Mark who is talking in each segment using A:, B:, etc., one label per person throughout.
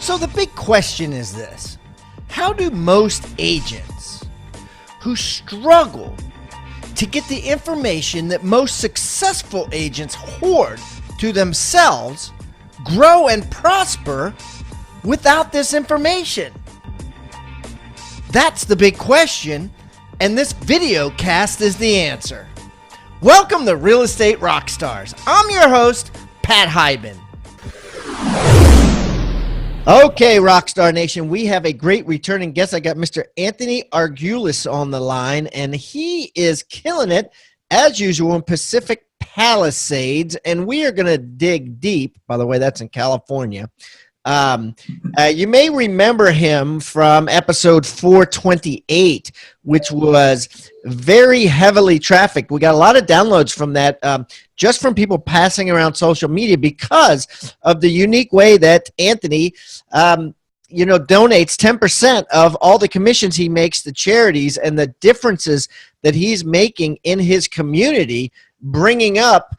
A: So the big question is this: how do most agents who struggle to get the information that most successful agents hoard to themselves grow and prosper without this information? That's the big question, and this video cast is the answer. Welcome to Real Estate Rockstars. I'm your host, Pat Hyben. Okay, Rockstar Nation, we have a great returning guest. I got Mr. Anthony Marguleas on the line, and he is killing it, as usual, in Pacific Palisades, and we are going to dig deep. By the way, that's in California. You may remember him from episode 428, which was very heavily trafficked. We got a lot of downloads from that, just from people passing around social media because of the unique way that Anthony, donates 10% of all the commissions he makes to charities, and the differences that he's making in his community, bringing up,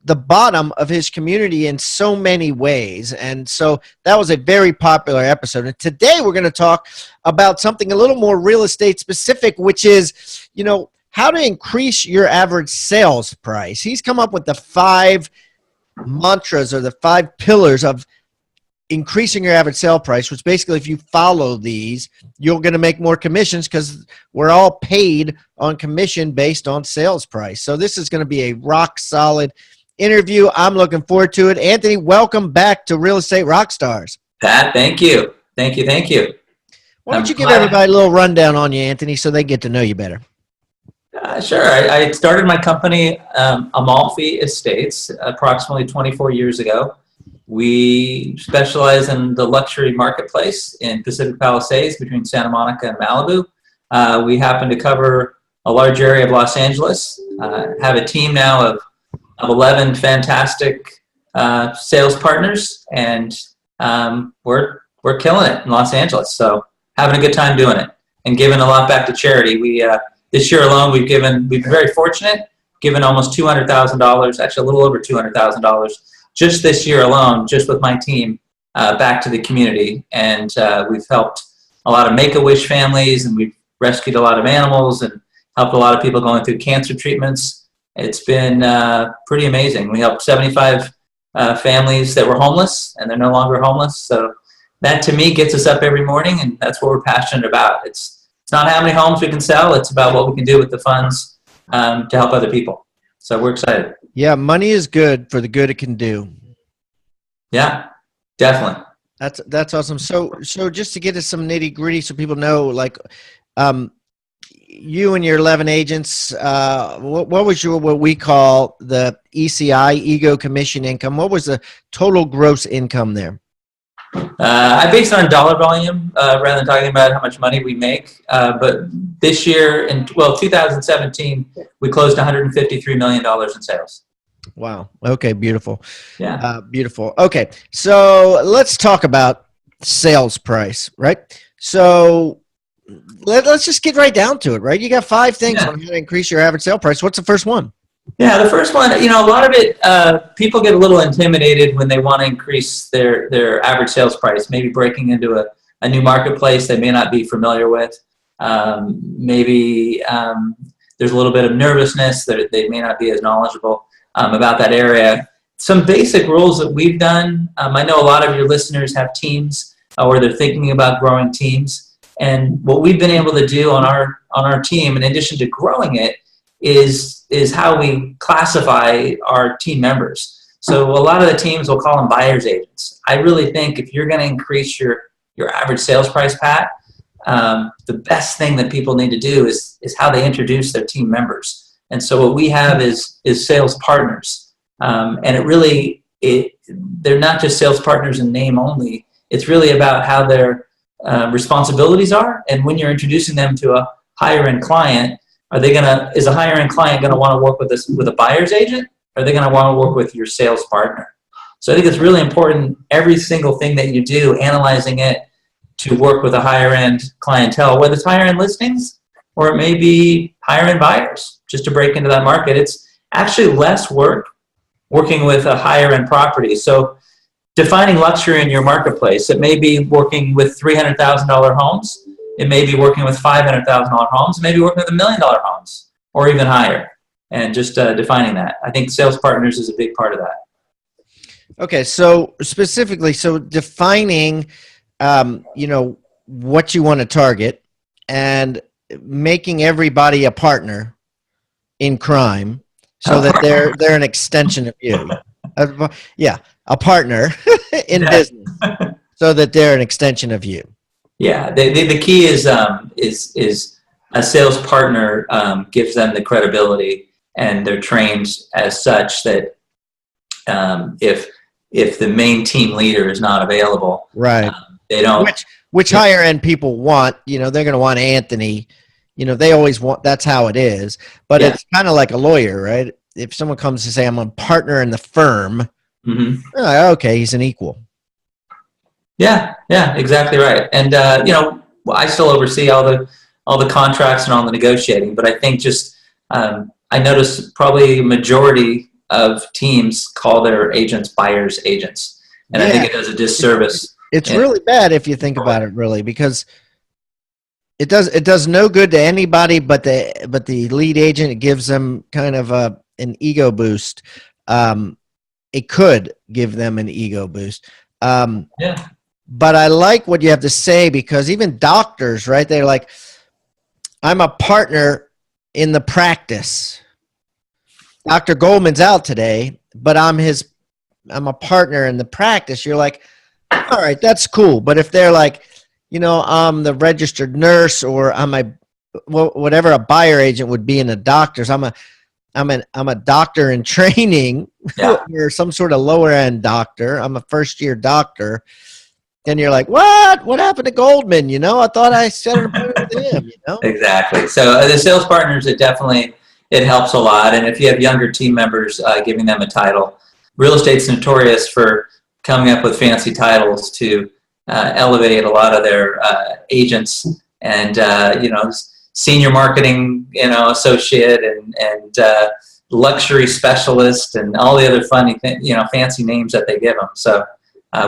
A: the bottom of his community in so many ways. And so that was a very popular episode. And today we're going to talk about something a little more real estate specific, which is, how to increase your average sales price. He's come up with the 5 mantras or the 5 pillars of increasing your average sale price, which basically, if you follow these, you're going to make more commissions because we're all paid on commission based on sales price. So this is going to be a rock solid interview. I'm looking forward to it. Anthony, welcome back to Real Estate Rockstars.
B: Pat, thank you. Thank you.
A: Why don't you give everybody a little rundown on you, Anthony, so they get to know you better?
B: Sure. I started my company, Amalfi Estates, approximately 24 years ago. We specialize in the luxury marketplace in Pacific Palisades between Santa Monica and Malibu. We happen to cover a large area of Los Angeles. Have a team now of 11 fantastic sales partners, and we're killing it in Los Angeles. So having a good time doing it and giving a lot back to charity. We this year alone we've been very fortunate, given almost $200,000, actually a little over $200,000 just this year alone, just with my team, back to the community. And we've helped a lot of Make-A-Wish families, and we've rescued a lot of animals and helped a lot of people going through cancer treatments. It's been pretty amazing. We helped 75 families that were homeless, and they're no longer homeless. So that, to me, gets us up every morning, and that's what we're passionate about. It's not how many homes we can sell. It's about what we can do with the funds to help other people. So we're excited.
A: Yeah, money is good for the good it can do.
B: Yeah, definitely.
A: That's awesome. So just to get to some nitty gritty, so people know, you and your 11 agents, what was what we call the ECI, ego commission income? What was the total gross income there?
B: I base it on dollar volume rather than talking about how much money we make. But this year, 2017, we closed $153 million in sales.
A: Wow. Okay, beautiful.
B: Yeah.
A: Beautiful. Okay, so let's talk about sales price, right? So let's just get right down to it, right? You got 5 things on how to increase your average sale price. What's the first one?
B: Yeah, the first one, a lot of it, people get a little intimidated when they want to increase their average sales price, maybe breaking into a new marketplace they may not be familiar with. Maybe there's a little bit of nervousness that they may not be as knowledgeable about that area. Some basic rules that we've done, I know a lot of your listeners have teams or they're thinking about growing teams. And what we've been able to do on our team, in addition to growing it, is how we classify our team members. So a lot of the teams will call them buyer's agents. I really think if you're going to increase your average sales price, Pat, the best thing that people need to do is how they introduce their team members. And so what we have is sales partners, and they're not just sales partners in name only. It's really about how their responsibilities are, and when you're introducing them to a higher end client, is a higher end client going to want to work with a buyer's agent? Or are they going to want to work with your sales partner? So I think it's really important, every single thing that you do, analyzing it to work with a higher end clientele, whether it's higher end listings or it may be higher end buyers, just to break into that market. It's actually less work working with a higher end property. So defining luxury in your marketplace. It may be working with $300,000 homes. It may be working with $500,000 homes. It may be working with $1 million homes or even higher. And just defining that. I think sales partners is a big part of that.
A: Okay, so specifically, so defining, what you want to target and making everybody a partner in crime, so that they're an extension of you. Yeah, a partner in business, so that they're an extension of you.
B: Yeah, the key is a sales partner gives them the credibility, and they're trained as such that if the main team leader is not available,
A: right,
B: they don't.
A: Which higher end people want. They're going to want Anthony. They always want. That's how it is. But it's kind of like a lawyer, right? If someone comes to say, "I'm a partner in the firm," okay, he's an equal.
B: Yeah, exactly right. And I still oversee all the contracts and all the negotiating, but I think just I notice probably a majority of teams call their agents buyers agents, and I think it does a disservice.
A: It's really bad if you think about it, really, because it does no good to anybody but the lead agent. It gives them kind of an ego boost. It could give them an ego boost. But I like what you have to say, because even doctors, right? They're like, I'm a partner in the practice. Dr. Goldman's out today, but I'm a partner in the practice. You're like, all right, that's cool. But if they're like, I'm the registered nurse, or whatever a buyer agent would be in a doctor's, I'm a doctor in training, or some sort of lower end doctor. I'm a first year doctor. And you're like, what happened to Goldman? I thought I set an appointment with him,
B: Exactly. So the sales partners, it helps a lot. And if you have younger team members, giving them a title. Real estate's notorious for coming up with fancy titles to elevate a lot of their agents, and senior marketing associate, and luxury specialist, and all the other funny fancy names that they give them. So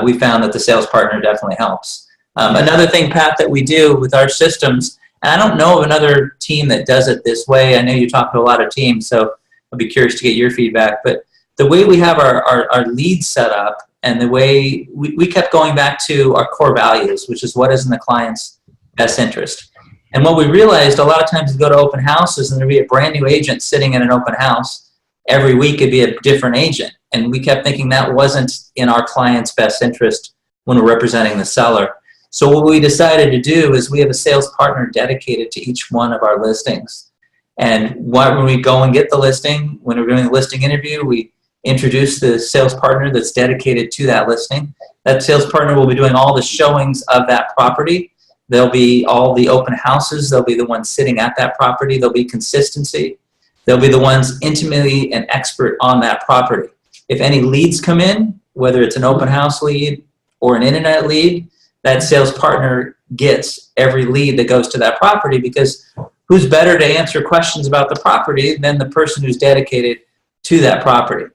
B: we found that the sales partner definitely helps. Another thing, Pat, that we do with our systems, and I don't know of another team that does it this way. I know you talk to a lot of teams, so I'll be curious to get your feedback. But the way we have our leads set up, and the way we kept going back to our core values, which is what is in the client's best interest. And what we realized, a lot of times we go to open houses and there'd be a brand new agent sitting in an open house. Every week it'd be a different agent. And we kept thinking that wasn't in our client's best interest when we're representing the seller. So what we decided to do is we have a sales partner dedicated to each one of our listings. And when we go and get the listing, when we're doing the listing interview, we introduce the sales partner that's dedicated to that listing. That sales partner will be doing all the showings of that property. There'll be all the open houses. They'll be the ones sitting at that property. There'll be consistency. They'll be the ones intimately an expert on that property. If any leads come in, whether it's an open house lead or an internet lead, that sales partner gets every lead that goes to that property, because who's better to answer questions about the property than the person who's dedicated to that property?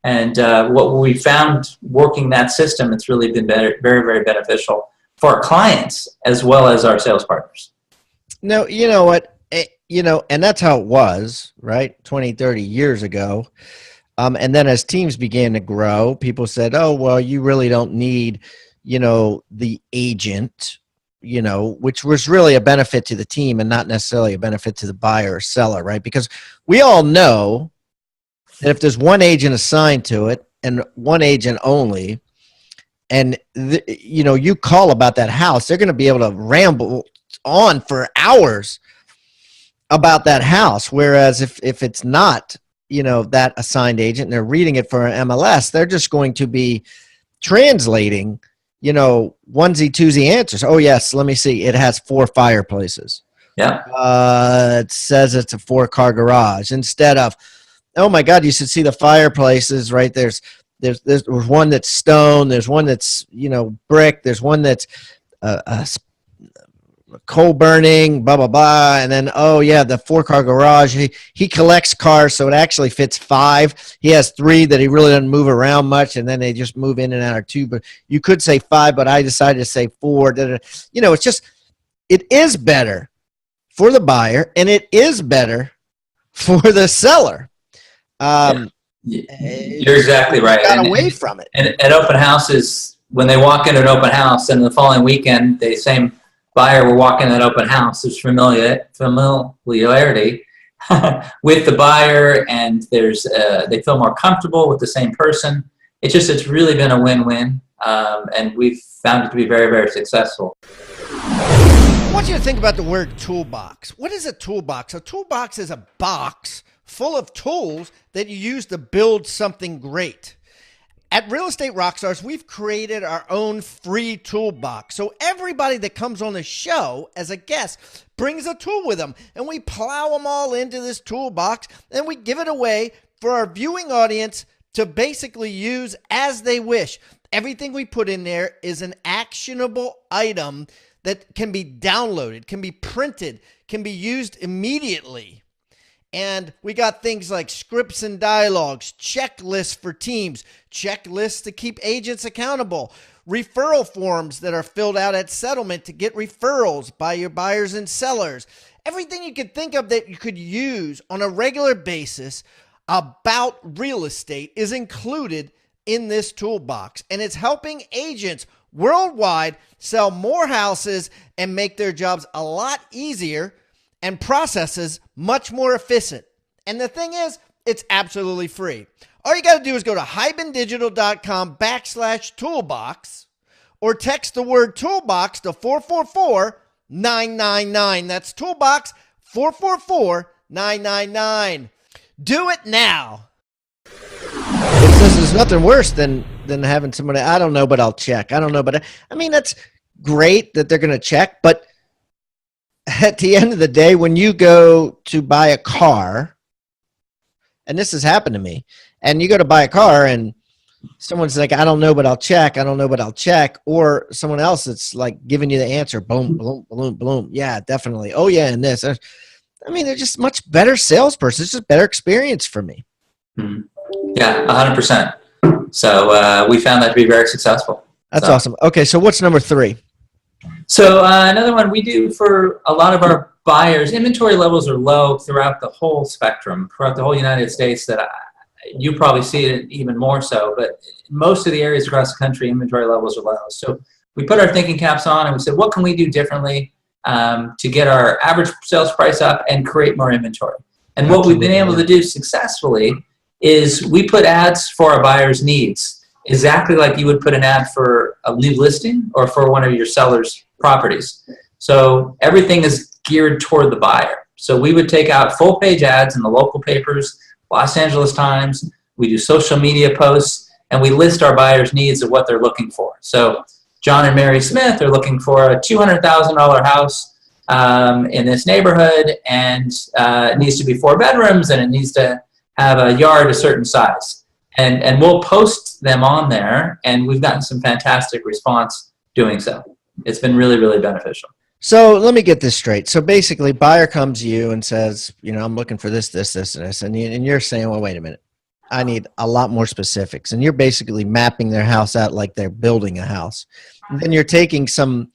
B: And what we found working that system, it's really been very, very beneficial for our clients as well as our sales partners.
A: No, you know what? And that's how it was, right? 20, 30 years ago. And then as teams began to grow, people said, oh, well, you really don't need, the agent, which was really a benefit to the team and not necessarily a benefit to the buyer or seller, right? Because we all know that if there's one agent assigned to it and one agent only, and you call about that house, they're going to be able to ramble on for hours about that house. Whereas if it's not, that assigned agent, and they're reading it for an MLS, they're just going to be translating, onesie twosie answers. Oh yes, let me see. It has 4 fireplaces.
B: Yeah.
A: It says it's a 4-car garage, instead of, oh my God, you should see the fireplaces, right? There's one that's stone. There's one that's, brick. There's one that's coal burning, blah, blah, blah. And then, oh yeah, the 4-car garage. He collects cars, so it actually fits 5. He has 3 that he really doesn't move around much, and then they just move in and out of 2. But you could say 5, but I decided to say 4. You know, it is better for the buyer, and it is better for the seller.
B: You're exactly right.
A: Got away from it.
B: And at open houses, when they walk into an open house, and the following weekend, the same buyer will walk in that open house, there's familiarity with the buyer, and they feel more comfortable with the same person. It's really been a win-win, and we've found it to be very, very successful.
A: I want you to think about the word toolbox. What is a toolbox? A toolbox is a box full of tools that you use to build something great. At Real Estate Rockstars, we've created our own free toolbox. So everybody that comes on the show as a guest brings a tool with them, and we plow them all into this toolbox, and we give it away for our viewing audience to basically use as they wish. Everything we put in there is an actionable item that can be downloaded, can be printed, can be used immediately. And we got things like scripts and dialogues, checklists for teams, checklists to keep agents accountable, referral forms that are filled out at settlement to get referrals by your buyers and sellers. Everything you could think of that you could use on a regular basis about real estate is included in this toolbox. And it's helping agents worldwide sell more houses and make their jobs a lot easier and processes much more efficient. And the thing is, it's absolutely free. All you got to do is go to hibandigital.com/toolbox or text the word toolbox to 444-999. That's toolbox 444-999. Do it now. It says there's nothing worse than having somebody, I don't know, but I'll check. I don't know, but I mean, that's great that they're going to check, but at the end of the day, when you go to buy a car, and this has happened to me, and you go to buy a car and someone's like, I don't know, but I'll check. I don't know, but I'll check. Or someone else that's like giving you the answer. Boom, boom, boom, boom. Yeah, definitely. Oh, yeah, and this. I mean, they're just much better salesperson. It's just better experience for me.
B: Yeah, 100%. So we found that to be very successful.
A: That's awesome. Okay, so what's number 3?
B: So another one we do for a lot of our buyers, inventory levels are low throughout the whole spectrum, throughout the whole United States. That you probably see it even more so, but most of the areas across the country, inventory levels are low. So we put our thinking caps on and we said, what can we do differently to get our average sales price up and create more inventory? And what we've been able to do successfully is we put ads for our buyers' needs, exactly like you would put an ad for a new listing or for one of your sellers' properties. So everything is geared toward the buyer. So we would take out full page ads in the local papers, Los Angeles Times, we do social media posts, and we list our buyers' needs of what they're looking for. So John and Mary Smith are looking for a $200,000 house in this neighborhood, and it needs to be 4 bedrooms, and it needs to have a yard a certain size. And we'll post them on there, and we've gotten some fantastic response doing so. It's been really, really beneficial.
A: So let me get this straight. So basically, buyer comes to you and says, you know, I'm looking for this, this, this, and this. And you're saying, well, wait a minute. I need a lot more specifics. And you're basically mapping their house out like they're building a house. And then you're taking some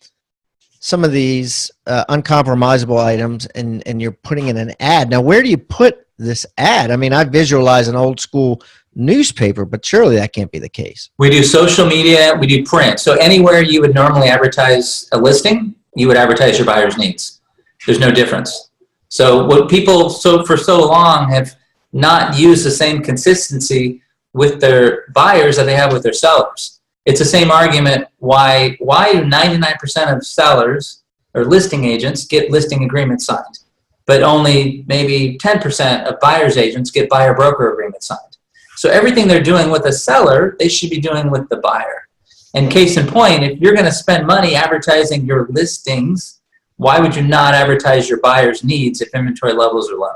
A: of these uncompromisable items and you're putting in an ad. Now, where do you put this ad? I mean, I visualize an old school newspaper, but surely that can't be the case.
B: We do social media, we do print. So anywhere you would normally advertise a listing, you would advertise your buyer's needs. There's no difference. So what people for so long have not used the same consistency with their buyers that they have with their sellers. It's the same argument why do 99% of sellers or listing agents get listing agreements signed, but only maybe 10% of buyer's agents get buyer broker agreements signed. So everything they're doing with a seller, they should be doing with the buyer. And case in point, if you're going to spend money advertising your listings, why would you not advertise your buyer's needs if inventory levels are low?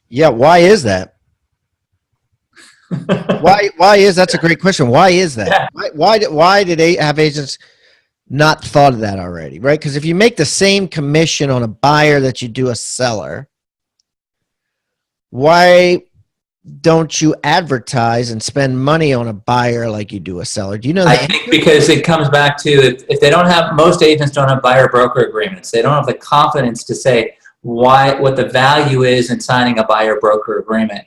A: Yeah, why is that? Why is that's a great question. Why is that? Yeah. Why do they have agents not thought of that already, right? Because if you make the same commission on a buyer that you do a seller, why don't you advertise and spend money on a buyer like you do a seller? Do you know
B: I
A: that?
B: think because it comes back to if they don't have, most agents don't have buyer broker agreements. They don't have the confidence to say what the value is in signing a buyer broker agreement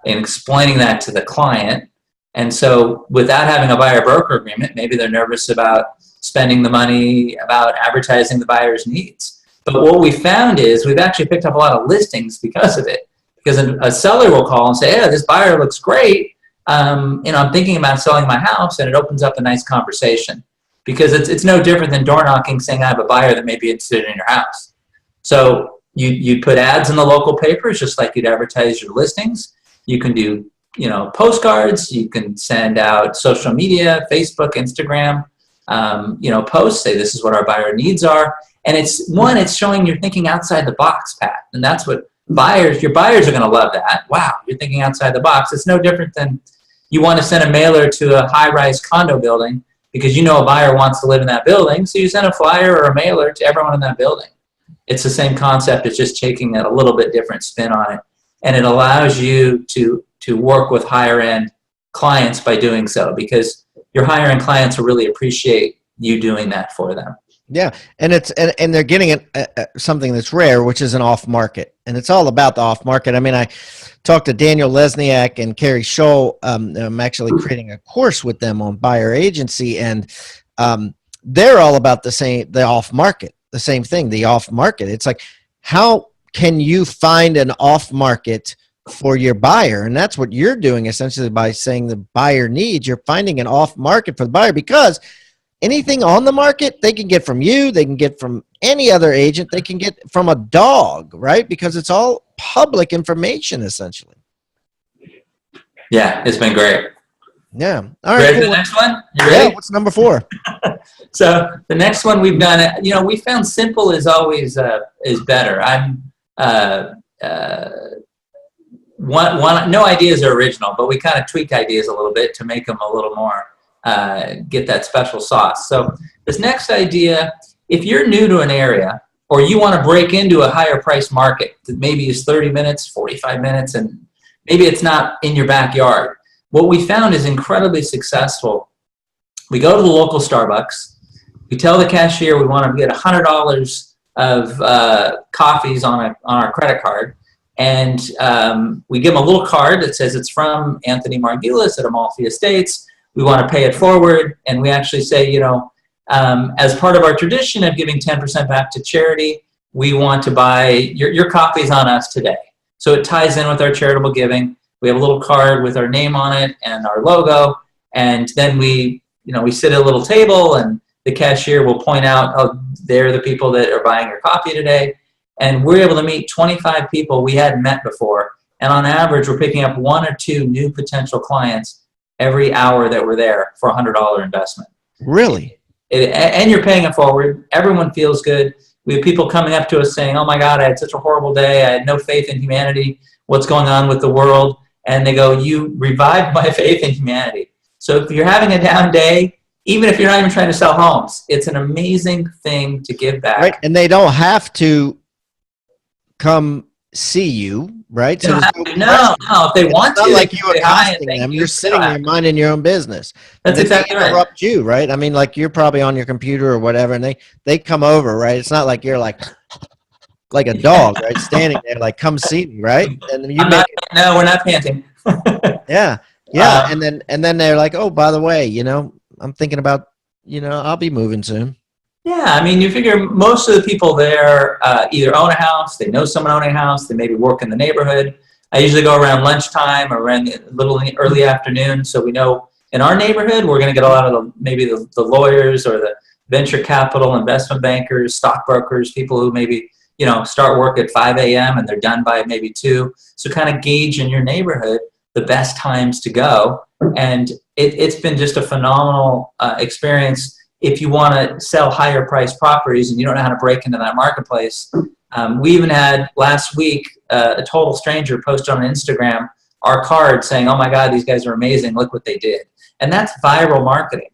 B: and explaining that to the client. And so without having a buyer broker agreement, maybe they're nervous about spending the money, about advertising the buyer's needs. But what we found is we've actually picked up a lot of listings because of it. Because a seller will call and say, "Yeah, this buyer looks great. I'm thinking about selling my house," and it opens up a nice conversation. Because it's no different than door knocking saying, "I have a buyer that may be interested in your house." So you put ads in the local papers just like you'd advertise your listings. You can do postcards. You can send out social media, Facebook, Instagram, posts. Say this is what our buyer needs are, and it's showing you're thinking outside the box, Pat, and that's what. Your buyers are going to love that. Wow, you're thinking outside the box. It's no different than you want to send a mailer to a high-rise condo building because a buyer wants to live in that building, so you send a flyer or a mailer to everyone in that building. It's the same concept. It's just taking a little bit different spin on it, and it allows you to work with higher-end clients by doing so because your higher-end clients will really appreciate you doing that for them.
A: Yeah, and and they're getting something that's rare, which is an off market, and it's all about the off market. I mean, I talked to Daniel Lesniak and Carrie Scholl. I'm actually creating a course with them on buyer agency, and they're all about the off market, the same thing, the off market. It's like, how can you find an off market for your buyer? And that's what you're doing essentially by saying the buyer needs. You're finding an off market for the buyer because anything on the market, they can get from you, they can get from any other agent, they can get from a dog, right? Because it's all public information, essentially.
B: Yeah, it's been great.
A: Yeah. All right.
B: Ready
A: Cool.
B: for the next one? You ready?
A: Yeah. What's number 4?
B: So the next one we've done, we found simple is always is better. No ideas are original, but we kind of tweak ideas a little bit to make them a little more. Get that special sauce. So this next idea, if you're new to an area or you want to break into a higher price market that maybe is 30 minutes, 45 minutes, and maybe it's not in your backyard, what we found is incredibly successful. We go to the local Starbucks. We tell the cashier we want to get $100 of coffees on our credit card. And we give them a little card that says it's from Anthony Marguleas at Amalfi Estates. We want to pay it forward, and we actually say, as part of our tradition of giving 10% back to charity, we want to buy your copies on us today. So it ties in with our charitable giving. We have a little card with our name on it and our logo, and then we sit at a little table, and the cashier will point out, oh, they're the people that are buying your coffee today, and we're able to meet 25 people we hadn't met before, and on average, we're picking up 1 or 2 new potential clients every hour that we're there for a $100 investment.
A: Really?
B: And you're paying it forward. Everyone feels good. We have people coming up to us saying, "Oh my God, I had such a horrible day. I had no faith in humanity. What's going on with the world?" And they go, "You revived my faith in humanity." So if you're having a down day, even if you're not even trying to sell homes, it's an amazing thing to give back.
A: Right. And they don't have to come see you, right?
B: So no, if they want to.
A: It's not like you accosting them. You're sitting there minding your own business.
B: That's exactly right.
A: Interrupt you, right? I mean, like you're probably on your computer or whatever, and they come over, right? It's not like you're like a dog, right? Standing there, like, come see me, right? And you
B: no, we're not panting.
A: Yeah. And then they're like, oh, by the way, I'm thinking about, I'll be moving soon.
B: Yeah, I mean, you figure most of the people there either own a house, they know someone owning a house, they maybe work in the neighborhood. I usually go around lunchtime or around a little early afternoon, so we know in our neighborhood we're going to get a lot of the lawyers or the venture capital, investment bankers, stockbrokers, people who maybe start work at 5 a.m. and they're done by maybe 2. So kind of gauge in your neighborhood the best times to go, and it's been just a phenomenal experience. If you want to sell higher priced properties and you don't know how to break into that marketplace, we even had last week a total stranger post on Instagram our card saying, "Oh my God, these guys are amazing! Look what they did!" And that's viral marketing.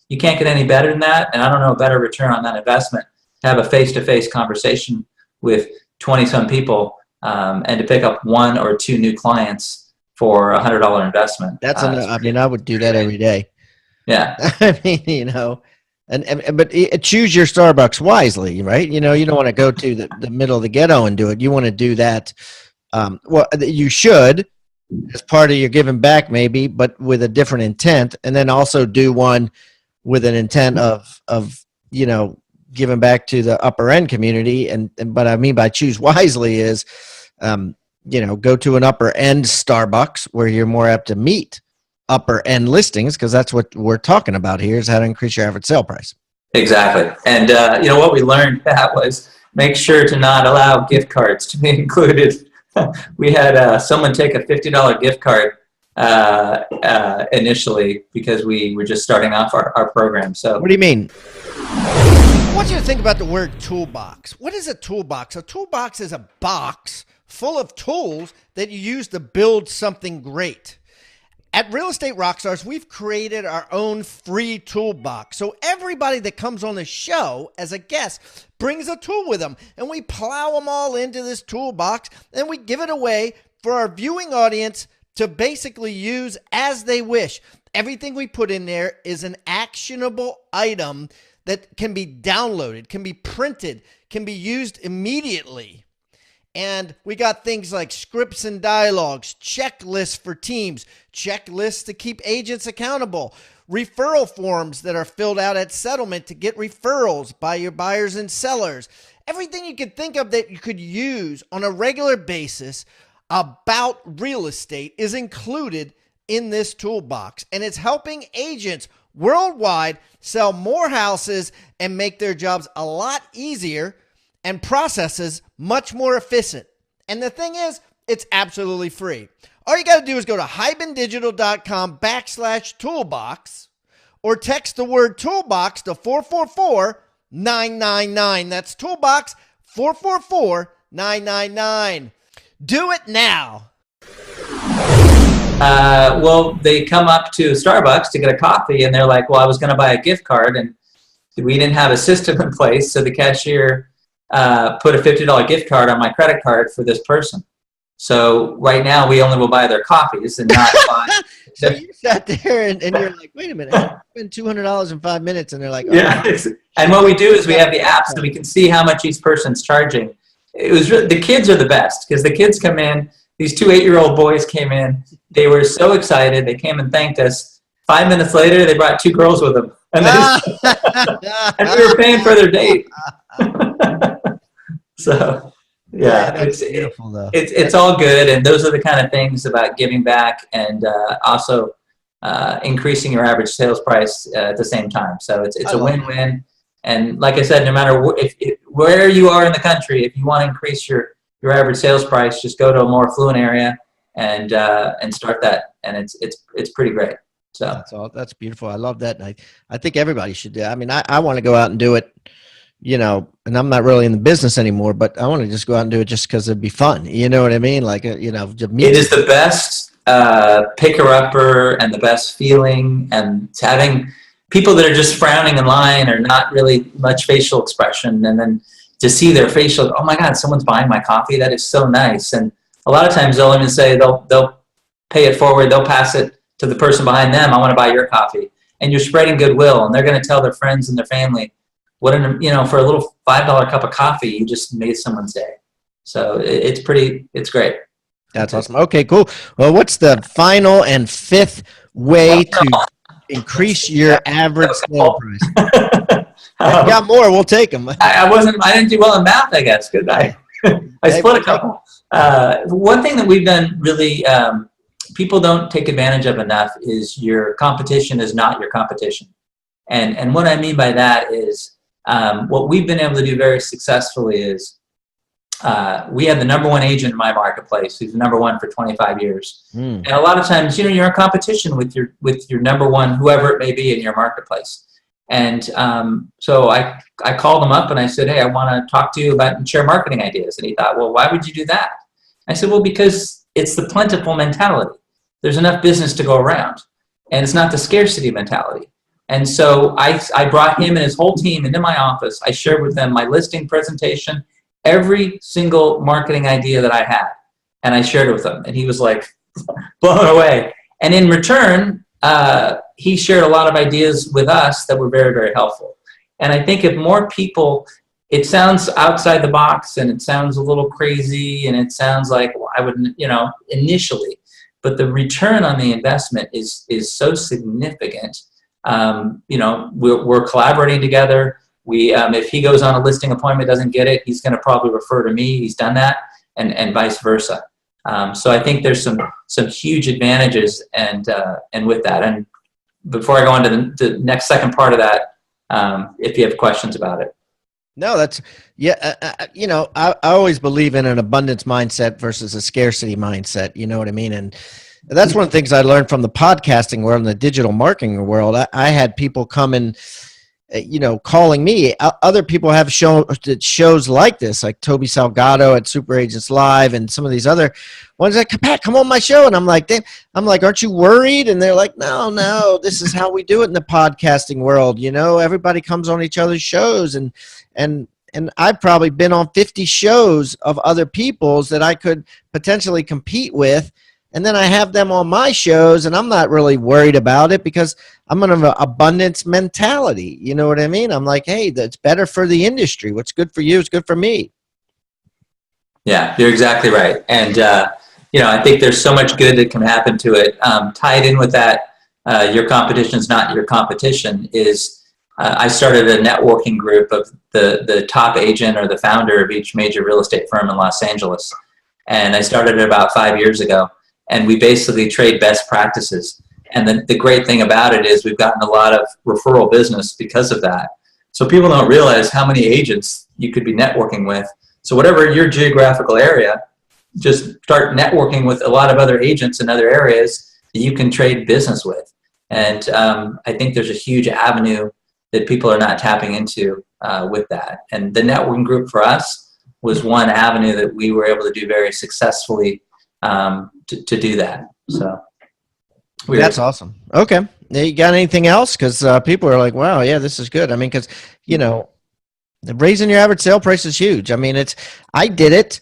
B: you can't get any better than that. And I don't know a better return on that investment to have a face-to-face conversation with 20-some people and to pick up 1 or 2 new clients for $100 investment.
A: That's I mean, I would do that every day.
B: Yeah.
A: I mean, but choose your Starbucks wisely, right? You don't want to go to the middle of the ghetto and do it. You want to do that. Well, you should, as part of your giving back, maybe, but with a different intent, and then also do one with an intent of giving back to the upper end community. And but I mean by choose wisely is, go to an upper end Starbucks where you're more apt to meet upper end listings, because that's what we're talking about here, is how to increase your average sale price.
B: Exactly. And what we learned that was make sure to not allow gift cards to be included. We had someone take a $50 gift card initially because we were just starting off our program. So
A: what do you mean? I want you to think about the word toolbox. What is a toolbox? A toolbox is a box full of tools that you use to build something great. At Real Estate Rockstars, we've created our own free toolbox. So everybody that comes on the show as a guest brings a tool with them, and we plow them all into this toolbox, and we give it away for our viewing audience to basically use as they wish. Everything we put in there is an actionable item that can be downloaded, can be printed, can be used immediately. And we got things like scripts and dialogues, checklists for teams, checklists to keep agents accountable, referral forms that are filled out at settlement to get referrals by your buyers and sellers. Everything you could think of that you could use on a regular basis about real estate is included in this toolbox. And it's helping agents worldwide sell more houses and make their jobs a lot easier and processes much more efficient. And the thing is, it's absolutely free. All you got to do is go to hibandigital.com/toolbox or text the word toolbox to 444-999. That's toolbox 444-999. Do it now.
B: Well, they come up to Starbucks to get a coffee and they're like, well, I was going to buy a gift card and we didn't have a system in place. So the cashier put a $50 gift card on my credit card for this person. So right now we only will buy their coffees and not buy.
A: So you sat there and you're like, wait a minute, I spent $200 in 5 minutes, and they're like, oh,
B: yeah. And what we do is we have the app so we can see how much each person's charging. It was really, the kids are the best because the kids come in. These 2 8-year-old boys came in. They were so excited. They came and thanked us. 5 minutes later, they brought 2 girls with them, and and we were paying for their date. So, yeah,
A: that's beautiful, though.
B: It's all good, and those are the kind of things about giving back and also increasing your average sales price at the same time. So it's a win-win. And like I said, no matter where you are in the country, if you want to increase your average sales price, just go to a more affluent area and start that, and it's pretty great. So
A: that's beautiful. I love that. And I think everybody should do it. I mean, I want to go out and do it, and I'm not really in the business anymore, but I want to just go out and do it just because it'd be fun. You know what I mean? Like, it is
B: the best picker-upper and the best feeling, and having people that are just frowning in line or not really much facial expression, and then to see their facial, oh my God, someone's buying my coffee. That is so nice. And a lot of times they'll even say they'll pay it forward. They'll pass it to the person behind them. I want to buy your coffee. And you're spreading goodwill, and they're going to tell their friends and their family, for a little $5 cup of coffee, you just made someone's day. So it's great.
A: That's awesome. Okay, cool. Well, what's the final and fifth way to increase your average sale price? If you got more, we'll take them.
B: I didn't do well in math, I guess. Good. I split a couple. One thing that we've done really, people don't take advantage of enough is your competition is not your competition. And what I mean by that is, what we've been able to do very successfully is, we have the #1 agent in my marketplace who's the #1 for 25 years. And a lot of times, you're in competition with your #1, whoever it may be in your marketplace. And so I called him up and I said, hey, I want to talk to you about and share marketing ideas. And he thought, well, why would you do that? I said, well, because it's the plentiful mentality. There's enough business to go around. And it's not the scarcity mentality. And so I brought him and his whole team into my office. I shared with them my listing presentation, every single marketing idea that I had, and I shared it with him. And he was like blown away. And in return, he shared a lot of ideas with us that were very, very helpful. And I think if more people, it sounds outside the box and it sounds a little crazy and it sounds like, well, I wouldn't, initially, but the return on the investment is so significant. We're collaborating together. If he goes on a listing appointment, doesn't get it, he's going to probably refer to me. He's done that, and vice versa. So I think there's some huge advantages, and with that. And before I go on to the next second part of that, if you have questions about it.
A: No, that's, I always believe in an abundance mindset versus a scarcity mindset. You know what I mean? And that's one of the things I learned from the podcasting world and the digital marketing world. I had people come and, calling me. Other people have shows like this, like Toby Salgado at Super Agents Live and some of these other ones like, Pat, come on my show. And I'm like, aren't you worried? And they're like, no, this is how we do it in the podcasting world. Everybody comes on each other's shows, and I've probably been on 50 shows of other people's that I could potentially compete with. And then I have them on my shows, and I'm not really worried about it because I'm in an abundance mentality. You know what I mean? I'm like, hey, that's better for the industry. What's good for you is good for me.
B: Yeah, you're exactly right. And, I think there's so much good that can happen to it. Tied in with that, your competition is not your competition is I started a networking group of the top agent or the founder of each major real estate firm in Los Angeles. And I started it about 5 years ago. And we basically trade best practices. And the great thing about it is we've gotten a lot of referral business because of that. So people don't realize how many agents you could be networking with. So whatever your geographical area, just start networking with a lot of other agents in other areas that you can trade business with. And I think there's a huge avenue that people are not tapping into with that. And the networking group for us was one avenue that we were able to do very successfully to do that. So
A: that's awesome. Okay. You got anything else? Because people are like, wow, yeah, this is good. I mean, because, raising your average sale price is huge. I mean, I did it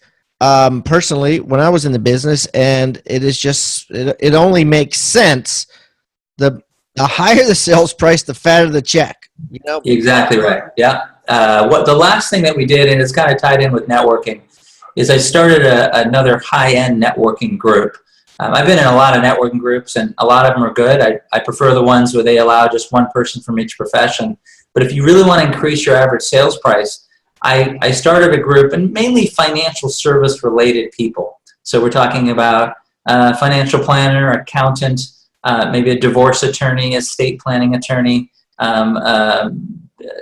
A: personally when I was in the business, and it is just, it only makes sense. The higher the sales price, the fatter the check.
B: Exactly right. Yeah. What the last thing that we did, and it's kind of tied in with networking, is I started another high-end networking group. I've been in a lot of networking groups, and a lot of them are good. I prefer the ones where they allow just one person from each profession. But if you really want to increase your average sales price, I started a group, and mainly financial service-related people. So we're talking about a financial planner, accountant, maybe a divorce attorney, estate planning attorney,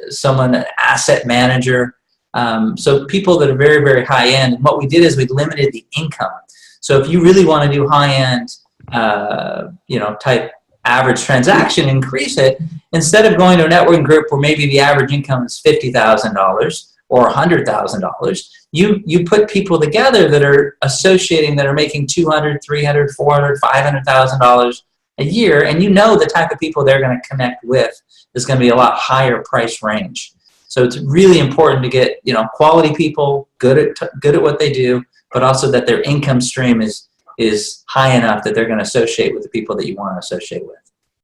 B: someone, an asset manager. So people that are very, very high end. And what we did is we limited the income. So if you really want to do high end, type average transaction, increase it. Instead of going to a networking group where maybe the average income is $50,000 or $100,000, you put people together that are associating, that are making $200,000, $300,000, $400,000, $500,000 a year, and the type of people they're going to connect with is going to be a lot higher price range. So it's really important to get quality people, good at what they do, but also that their income stream is high enough that they're going to associate with the people that you want to associate with.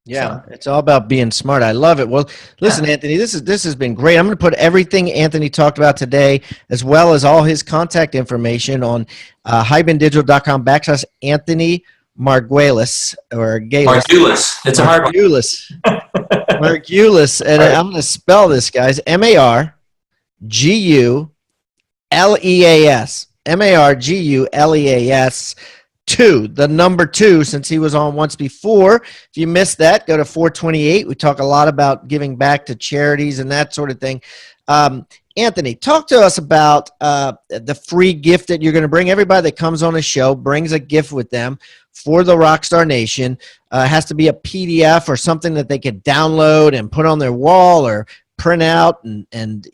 A: Yeah, so it's all about being smart. I love it. Well, listen, Anthony, this has been great. I'm going to put everything Anthony talked about today, as well as all his contact information, on hibandigital.com/Anthony Marguleas or Galis.
B: Marguleas. It's a hard one.
A: Marguleas. Marguleas, and I'm going to spell this, guys. Marguleas. Marguleas 2, the number 2, since he was on once before. If you missed that, go to 428. We talk a lot about giving back to charities and that sort of thing. Anthony, talk to us about the free gift that you're going to bring. Everybody that comes on a show brings a gift with them for the Rockstar Nation. It has to be a PDF or something that they could download and put on their wall or print out and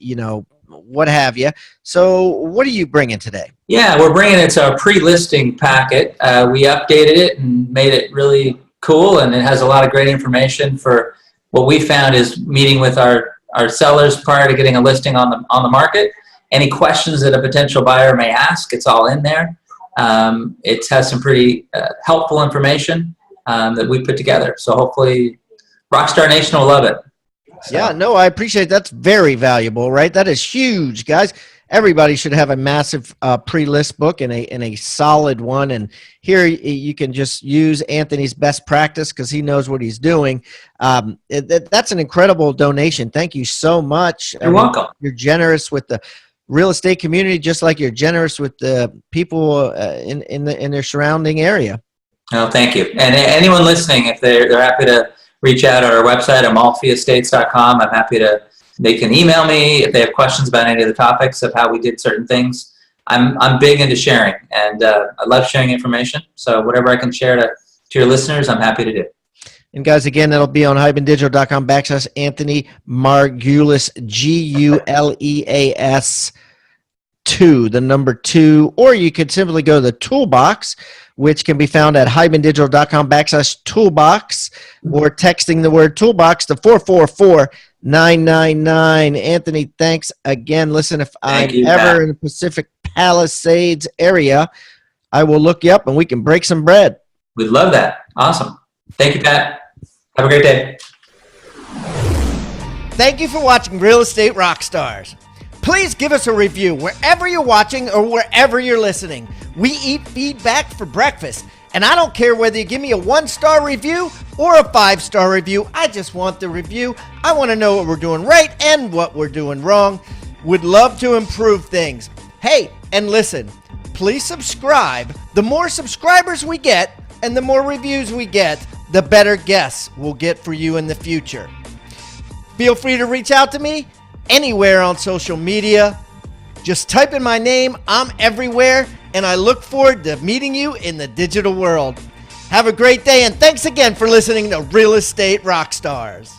A: what have you. So what are you bringing today?
B: Yeah, we're bringing it to a pre-listing packet. We updated it and made it really cool, and it has a lot of great information for what we found is meeting with our sellers prior to getting a listing on the market. Any questions that a potential buyer may ask, it's all in there. It has some pretty helpful information that we put together. So hopefully Rockstar Nation will love it. So.
A: Yeah, no, I appreciate that's very valuable, right? That is huge, guys. Everybody should have a massive pre-list book and a solid one. And here you can just use Anthony's best practice because he knows what he's doing. That's an incredible donation. Thank you so much.
B: You're welcome.
A: You're generous with the real estate community, just like you're generous with the people in their surrounding area.
B: Oh, thank you. And anyone listening, if they're happy to reach out at our website, amalfiestates.com. I'm happy to. They can email me if they have questions about any of the topics of how we did certain things. I'm big into sharing, and I love sharing information. So whatever I can share to your listeners, I'm happy to do.
A: And guys, again, that'll be on hibandigital.com/Anthony Marguleas, Guleas 2, the number 2, or you could simply go to the toolbox, which can be found at hibandigital.com/toolbox, or texting the word toolbox to 444-999. Anthony, thanks again. Listen, if I'm ever in the Pacific Palisades area, I will look you up and we can break some bread.
B: We'd love that. Awesome. Thank you, Pat. Have a great day.
A: Thank you for watching Real Estate Rockstars. Please give us a review wherever you're watching or wherever you're listening. We eat feedback for breakfast, and I don't care whether you give me a 1-star review or a 5-star review. I just want the review. I want to know what we're doing right and what we're doing wrong. Would love to improve things. Hey, and listen, please subscribe. The more subscribers we get and the more reviews we get, the better guests we'll get for you in the future. Feel free to reach out to me anywhere on social media. Just type in my name. I'm everywhere, and I look forward to meeting you in the digital world. Have a great day, and thanks again for listening to Real Estate Rockstars.